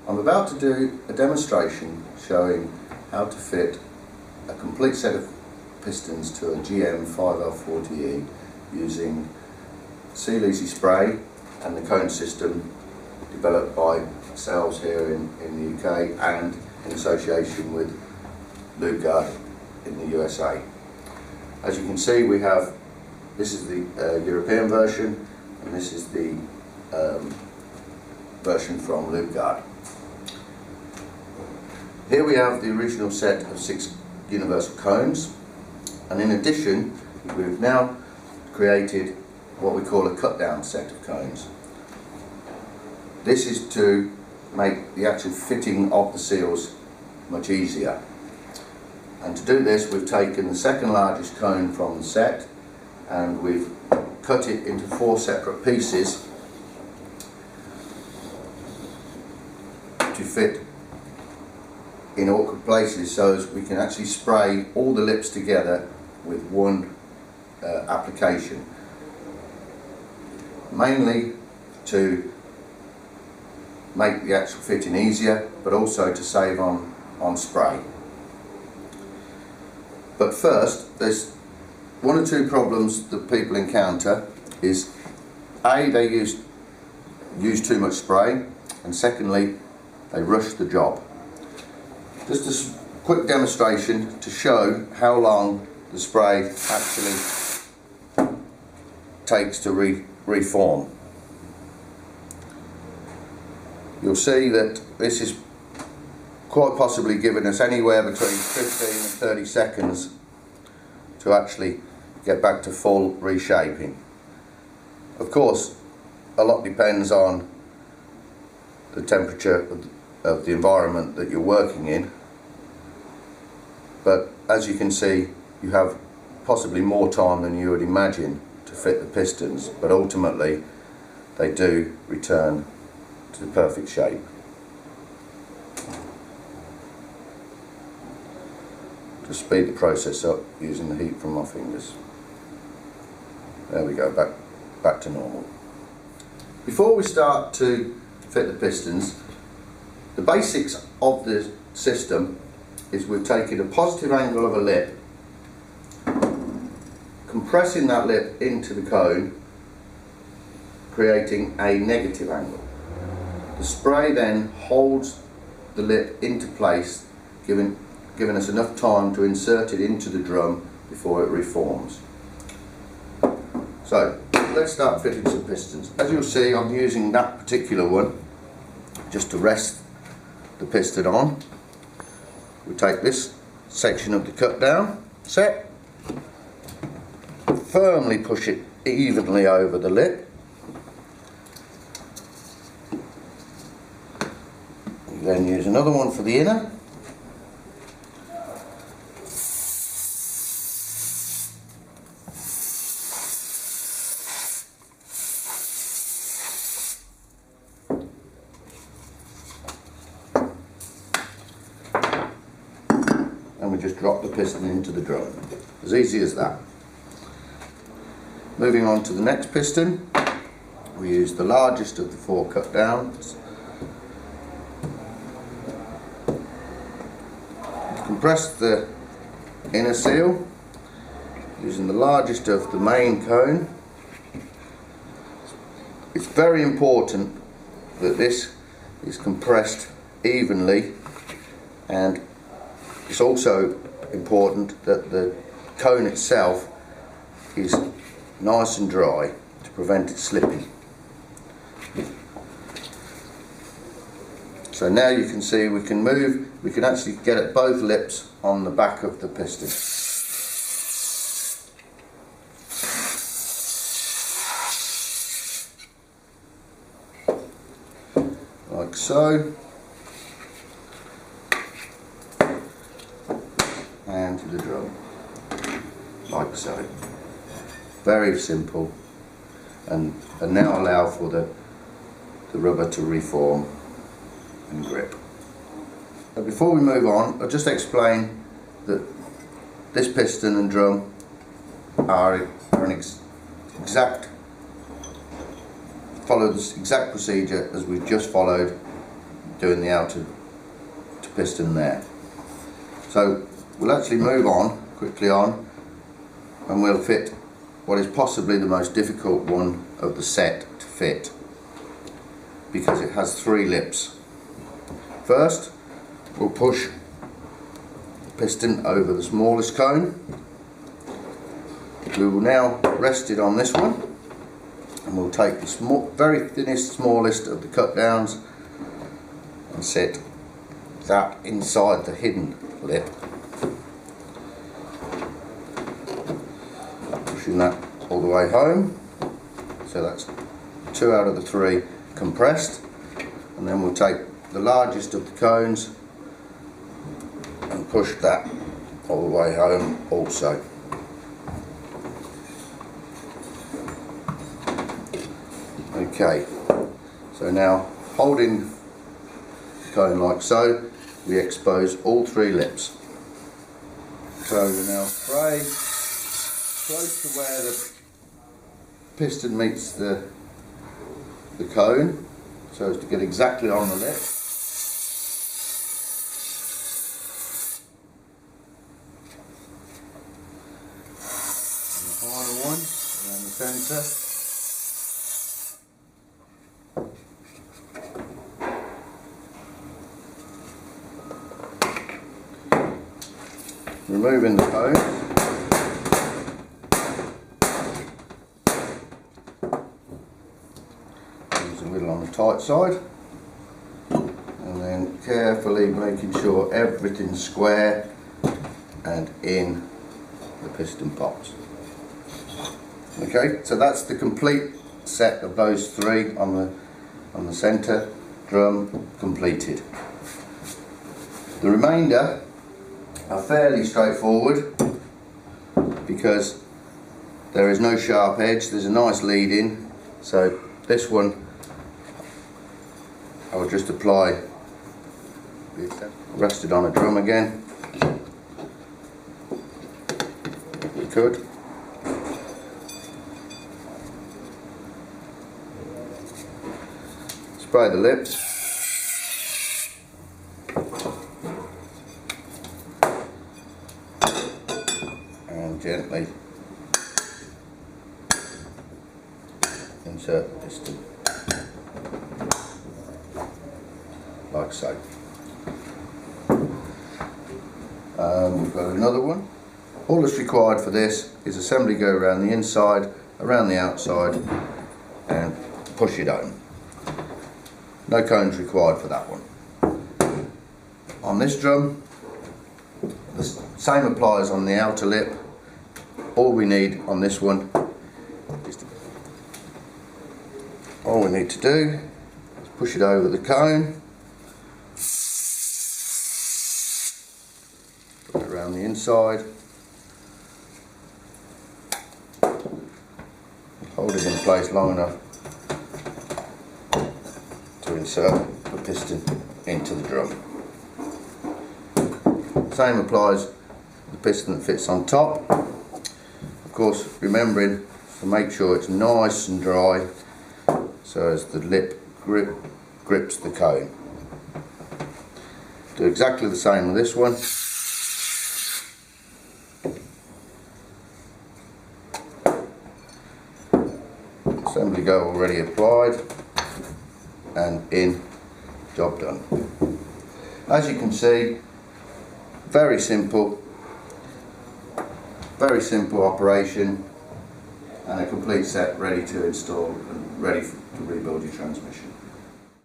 I'm about to do a demonstration showing how to fit a complete set of pistons to a GM5L40E using Seal-e-Zee spray and the cone system developed by ourselves here in the UK and in association with Hydra-Torque in the USA. As you can see, we have, this is the European version and this is the version from Hydra-Torque. Here we have the original set of 6 universal cones, and in addition we've now created what we call a cut down set of cones. This is to make the actual fitting of the seals much easier, and to do this we've taken the second largest cone from the set and we've cut it into 4 separate pieces to fit in awkward places, so as we can actually spray all the lips together with one application, mainly to make the actual fitting easier, but also to save on spray. But first, there's 1 or 2 problems that people encounter. Is A, they use too much spray, and secondly, they rush the job. Just a quick demonstration to show how long the spray actually takes to reform. You'll see that this is quite possibly giving us anywhere between 15 and 30 seconds to actually get back to full reshaping. Of course, a lot depends on the temperature of the environment that you're working in, but as you can see, you have possibly more time than you would imagine to fit the pistons, but ultimately they do return to the perfect shape. Just speed the process up using the heat from my fingers. There we go, back to normal. Before we start to fit the pistons, the basics of the system is we've taken a positive angle of a lip, compressing that lip into the cone, creating a negative angle. The spray then holds the lip into place, giving us enough time to insert it into the drum before it reforms. So let's start fitting some pistons. As you'll see, I'm using that particular one just to rest the piston on. We take this section of the cut down set, firmly push it evenly over the lip. We then use another one for the inner. And we just drop the piston into the drum. As easy as that. Moving on to the next piston, we use the largest of the 4 cut downs. Compress the inner seal using the largest of the main cone. It's very important that this is compressed evenly, and it's also important that the cone itself is nice and dry to prevent it slipping. So now you can see we can actually get at both lips on the back of the piston. Like so. And to the drum, like so. Very simple, and now allow for the rubber to reform and grip. But before we move on, I'll just explain that this piston and drum are an follow this exact procedure as we've just followed doing the outer piston there. So we'll actually move on quickly on, and we'll fit what is possibly the most difficult one of the set to fit, because it has 3 lips. First, we'll push the piston over the smallest cone. We will now rest it on this one, and we'll take the very thinnest, smallest of the cut downs and set that inside the hidden lip, pushing that all the way home. So that's 2 out of the 3 compressed, and then we'll take the largest of the cones and push that all the way home also. Okay, so now holding the cone like so, we expose all 3 lips. So we now spray close to where the piston meets the cone, so as to get exactly on the lip. And the final one around the centre. Removing the cone, use the middle on the tight side, and then carefully making sure everything's square and in the piston pops. Okay, so that's the complete set of those 3 on the centre drum completed. The remainder are fairly straightforward, because there is no sharp edge, there's a nice lead in. So this one I will just apply, rest it on a drum again, if we could. Spray the lips. Gently insert the piston like so. We've got another one. All that's required for this is assembly go around the inside, around the outside, and push it home. No cones required for that one. On this drum, the same applies on the outer lip. All we need on this one is all we need to do is push it over the cone, put it around the inside, hold it in place long enough to insert the piston into the drum. Same applies to the piston that fits on top. Of course, remembering to make sure it's nice and dry, so as the lip grips the cone. Do exactly the same with this one. Assembly go already applied and in, job done. As you can see, very simple operation, and a complete set ready to install and ready to rebuild your transmission.